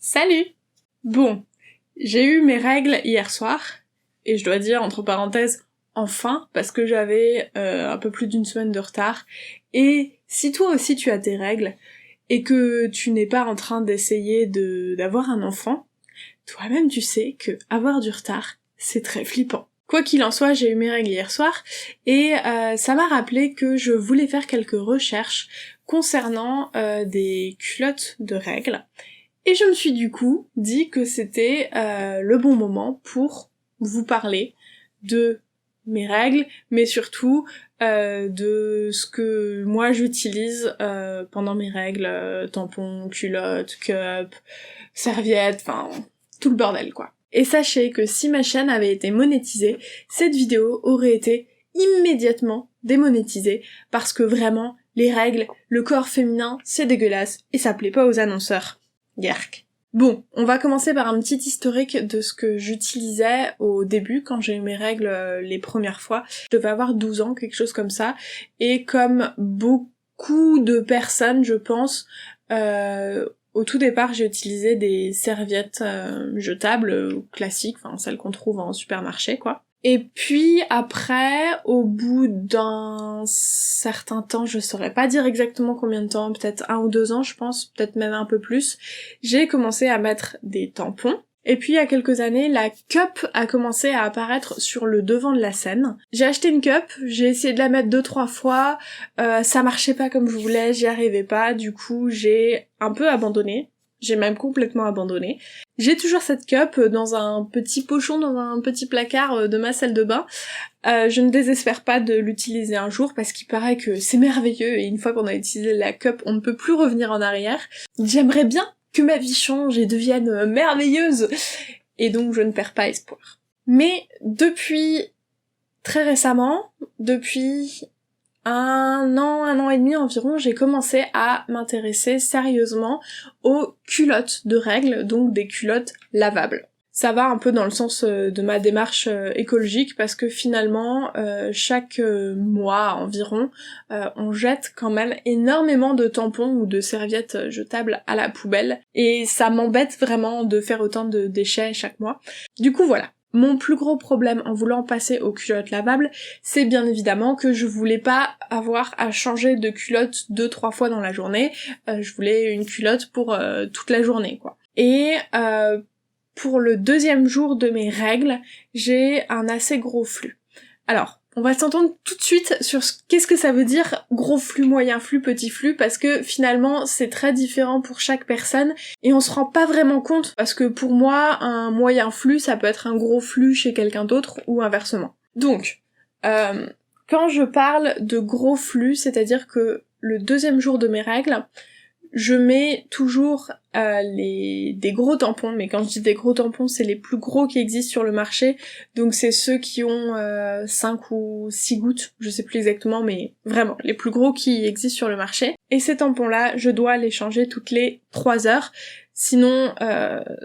Salut! Bon, j'ai eu mes règles hier soir, et je dois dire, entre parenthèses, enfin, parce que j'avais un peu plus d'une semaine de retard, et si toi aussi tu as tes règles, et que tu n'es pas en train d'essayer d'avoir un enfant, toi-même tu sais que avoir du retard, c'est très flippant. Quoi qu'il en soit, j'ai eu mes règles hier soir, et ça m'a rappelé que je voulais faire quelques recherches concernant des culottes de règles, et je me suis du coup dit que c'était le bon moment pour vous parler de mes règles, mais surtout de ce que moi j'utilise pendant mes règles, tampons, culottes, cups, serviettes, enfin tout le bordel quoi. Et sachez que si ma chaîne avait été monétisée, cette vidéo aurait été immédiatement démonétisée, parce que vraiment, les règles, le corps féminin, c'est dégueulasse, et ça plaît pas aux annonceurs. Yerk. Bon, on va commencer par un petit historique de ce que j'utilisais au début quand j'ai eu mes règles les premières fois. Je devais avoir 12 ans, quelque chose comme ça, et comme beaucoup de personnes, je pense, au tout départ j'ai utilisé des serviettes jetables, classiques, enfin celles qu'on trouve en supermarché quoi. Et puis après, au bout d'un certain temps, je saurais pas dire exactement combien de temps, peut-être 1 ou 2 ans je pense, peut-être même un peu plus, j'ai commencé à mettre des tampons. Et puis il y a quelques années, la cup a commencé à apparaître sur le devant de la scène. J'ai acheté une cup, j'ai essayé de la mettre 2-3 fois, ça marchait pas comme je voulais, j'y arrivais pas, du coup j'ai un peu abandonné. J'ai même complètement abandonné. J'ai toujours cette cup dans un petit pochon, dans un petit placard de ma salle de bain. Je ne désespère pas de l'utiliser un jour parce qu'il paraît que c'est merveilleux et une fois qu'on a utilisé la cup, on ne peut plus revenir en arrière. J'aimerais bien que ma vie change et devienne merveilleuse, et donc je ne perds pas espoir. Mais depuis très récemment, depuis un an et demi environ, j'ai commencé à m'intéresser sérieusement aux culottes de règles, donc des culottes lavables. Ça va un peu dans le sens de ma démarche écologique, parce que finalement, chaque mois environ, on jette quand même énormément de tampons ou de serviettes jetables à la poubelle, et ça m'embête vraiment de faire autant de déchets chaque mois. Du coup voilà. Mon plus gros problème en voulant passer aux culottes lavables, c'est bien évidemment que je voulais pas avoir à changer de culotte 2-3 fois dans la journée, je voulais une culotte pour toute la journée quoi. Et pour le deuxième jour de mes règles, j'ai un assez gros flux. Alors, on va s'entendre tout de suite sur qu'est-ce que ça veut dire gros flux, moyen flux, petit flux, parce que finalement c'est très différent pour chaque personne et on se rend pas vraiment compte, parce que pour moi un moyen flux ça peut être un gros flux chez quelqu'un d'autre ou inversement. Donc, quand je parle de gros flux, c'est-à-dire que le deuxième jour de mes règles, je mets toujours des gros tampons, mais quand je dis des gros tampons, c'est les plus gros qui existent sur le marché, donc c'est ceux qui ont 5 ou 6 gouttes, je sais plus exactement, mais vraiment, les plus gros qui existent sur le marché. Et ces tampons-là, je dois les changer toutes les 3 heures, sinon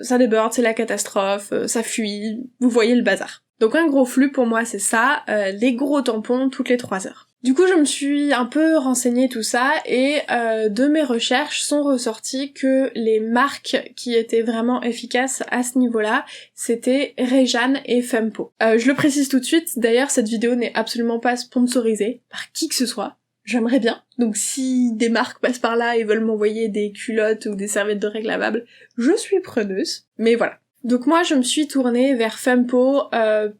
ça déborde, c'est la catastrophe, ça fuit, vous voyez le bazar. Donc un gros flux pour moi c'est ça, les gros tampons toutes les 3 heures. Du coup, je me suis un peu renseignée tout ça, et de mes recherches sont ressorties que les marques qui étaient vraiment efficaces à ce niveau-là, c'était Rejane et Fempo. Je le précise tout de suite, d'ailleurs cette vidéo n'est absolument pas sponsorisée par qui que ce soit, j'aimerais bien, donc si des marques passent par là et veulent m'envoyer des culottes ou des serviettes de règles lavables, je suis preneuse, mais voilà. Donc moi je me suis tournée vers Fempo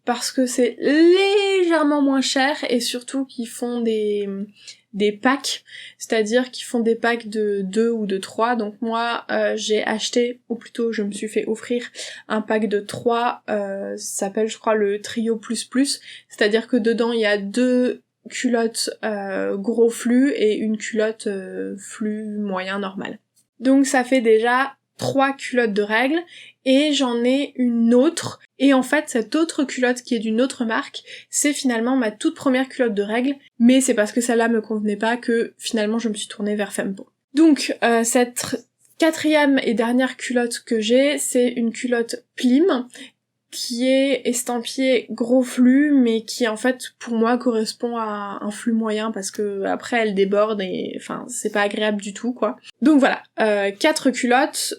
parce que c'est légèrement moins cher et surtout qu'ils font des packs, c'est-à-dire qu'ils font des packs de 2 ou de 3, donc moi j'ai acheté, ou plutôt je me suis fait offrir un pack de 3, ça s'appelle je crois le Trio Plus Plus, c'est-à-dire que dedans il y a 2 culottes gros flux et une culotte flux moyen normal. Donc ça fait déjà 3 culottes de règles, et j'en ai une autre, et en fait cette autre culotte qui est d'une autre marque, c'est finalement ma toute première culotte de règles, mais c'est parce que celle-là me convenait pas que finalement je me suis tournée vers Fempo. Donc cette 4e et dernière culotte que j'ai, c'est une culotte Plim, qui est estampillé gros flux, mais qui en fait pour moi correspond à un flux moyen parce que après elle déborde et enfin c'est pas agréable du tout quoi. Donc voilà, 4 culottes,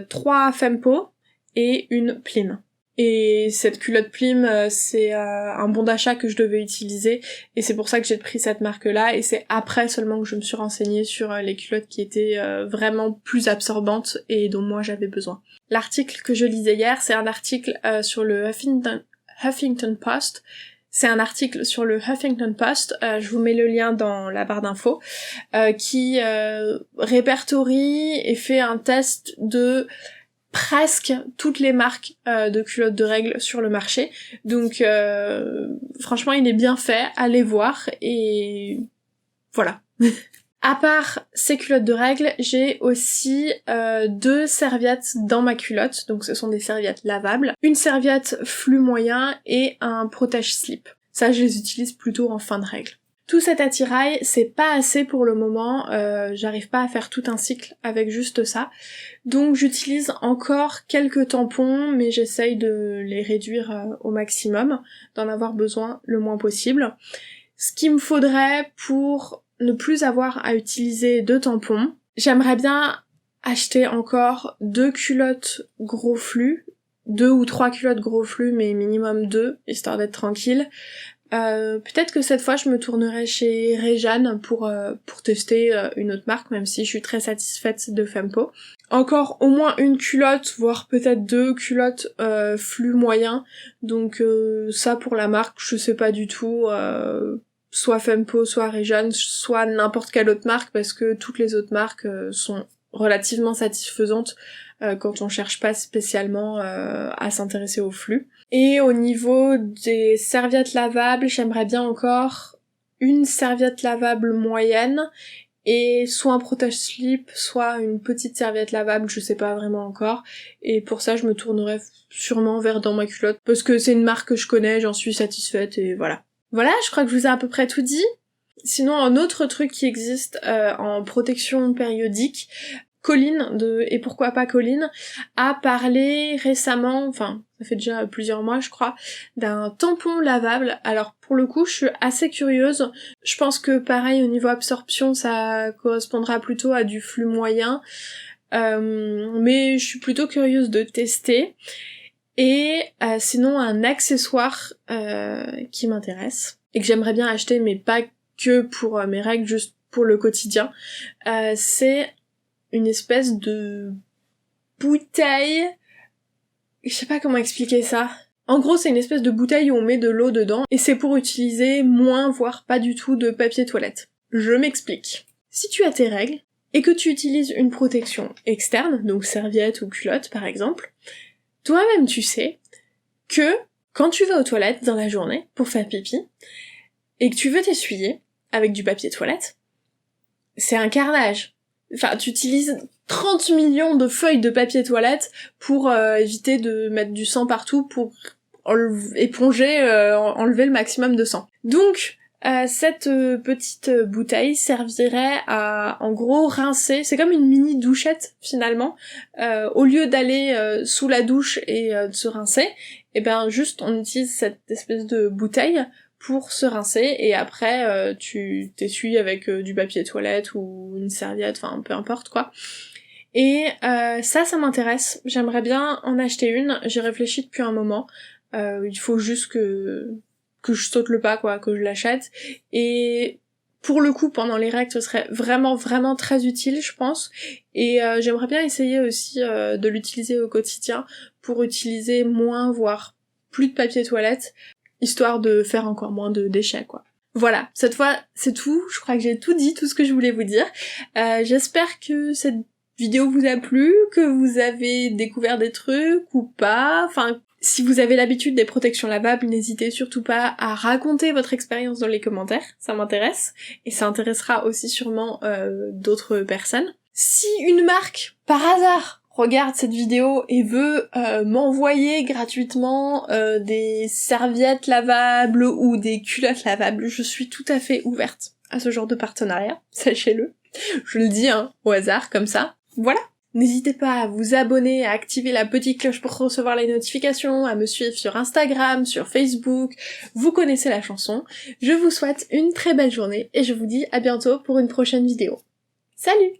3 Fempo et une Plim. Et cette culotte Plim, c'est un bon d'achat que je devais utiliser, et c'est pour ça que j'ai pris cette marque-là, et c'est après seulement que je me suis renseignée sur les culottes qui étaient vraiment plus absorbantes et dont moi j'avais besoin. L'article que je lisais hier, c'est un article sur le Huffington Post. C'est un article sur le Huffington Post, je vous mets le lien dans la barre d'infos, qui répertorie et fait un test de presque toutes les marques de culottes de règles sur le marché. Donc franchement il est bien fait, allez voir et voilà. À part ces culottes de règles, j'ai aussi 2 serviettes dans ma culotte, donc ce sont des serviettes lavables, une serviette flux moyen et un protège-slip. Ça je les utilise plutôt en fin de règle. Tout cet attirail, c'est pas assez pour le moment, j'arrive pas à faire tout un cycle avec juste ça. Donc j'utilise encore quelques tampons, mais j'essaye de les réduire au maximum, d'en avoir besoin le moins possible. Ce qu'il me faudrait pour ne plus avoir à utiliser de tampons, j'aimerais bien acheter encore 2 culottes gros flux, 2 ou 3 culottes gros flux, mais minimum 2, histoire d'être tranquille. Peut-être que cette fois je me tournerai chez Réjeanne pour tester une autre marque, même si je suis très satisfaite de Fempo. Encore au moins une culotte, voire peut-être 2 culottes flux moyen, donc ça pour la marque je sais pas du tout, soit Fempo, soit Réjeanne, soit n'importe quelle autre marque, parce que toutes les autres marques sont relativement satisfaisantes quand on cherche pas spécialement à s'intéresser au flux. Et au niveau des serviettes lavables, j'aimerais bien encore une serviette lavable moyenne et soit un protège-slip, soit une petite serviette lavable, je sais pas vraiment encore. Et pour ça, je me tournerai sûrement vers Dans ma culotte, parce que c'est une marque que je connais, j'en suis satisfaite et voilà. Voilà, je crois que je vous ai à peu près tout dit. Sinon, un autre truc qui existe en protection périodique, Colline de Et pourquoi pas Colline a parlé récemment, enfin ça fait déjà plusieurs mois je crois, d'un tampon lavable. Alors pour le coup je suis assez curieuse, je pense que pareil au niveau absorption ça correspondra plutôt à du flux moyen, mais je suis plutôt curieuse de tester. Et sinon un accessoire qui m'intéresse et que j'aimerais bien acheter mais pas que pour mes règles, juste pour le quotidien, c'est une espèce de bouteille, je sais pas comment expliquer ça. En gros, c'est une espèce de bouteille où on met de l'eau dedans, et c'est pour utiliser moins, voire pas du tout de papier toilette. Je m'explique. Si tu as tes règles, et que tu utilises une protection externe, donc serviette ou culotte par exemple, toi-même tu sais que quand tu vas aux toilettes dans la journée pour faire pipi, et que tu veux t'essuyer avec du papier toilette, c'est un carnage. Enfin, tu utilises 30 millions de feuilles de papier toilette pour éviter de mettre du sang partout, pour éponger, enlever le maximum de sang. Donc, cette petite bouteille servirait à, en gros, rincer, c'est comme une mini douchette, finalement. Au lieu d'aller sous la douche et de se rincer, et ben juste on utilise cette espèce de bouteille pour se rincer, et après tu t'essuies avec du papier toilette ou une serviette, enfin peu importe quoi. Et ça m'intéresse, j'aimerais bien en acheter une, j'y réfléchis depuis un moment, il faut juste que je saute le pas quoi, que je l'achète, et pour le coup pendant les règles ce serait vraiment très utile je pense, et j'aimerais bien essayer aussi de l'utiliser au quotidien pour utiliser moins voire plus de papier toilette, histoire de faire encore moins de déchets quoi. Voilà, cette fois c'est tout, je crois que j'ai tout dit, tout ce que je voulais vous dire. J'espère que cette vidéo vous a plu, que vous avez découvert des trucs ou pas, enfin si vous avez l'habitude des protections lavables, n'hésitez surtout pas à raconter votre expérience dans les commentaires, ça m'intéresse, et ça intéressera aussi sûrement d'autres personnes. Si une marque, par hasard, regarde cette vidéo et veut m'envoyer gratuitement des serviettes lavables ou des culottes lavables, je suis tout à fait ouverte à ce genre de partenariat, sachez-le. Je le dis au hasard comme ça. Voilà. N'hésitez pas à vous abonner, à activer la petite cloche pour recevoir les notifications, à me suivre sur Instagram, sur Facebook, vous connaissez la chanson. Je vous souhaite une très belle journée et je vous dis à bientôt pour une prochaine vidéo. Salut!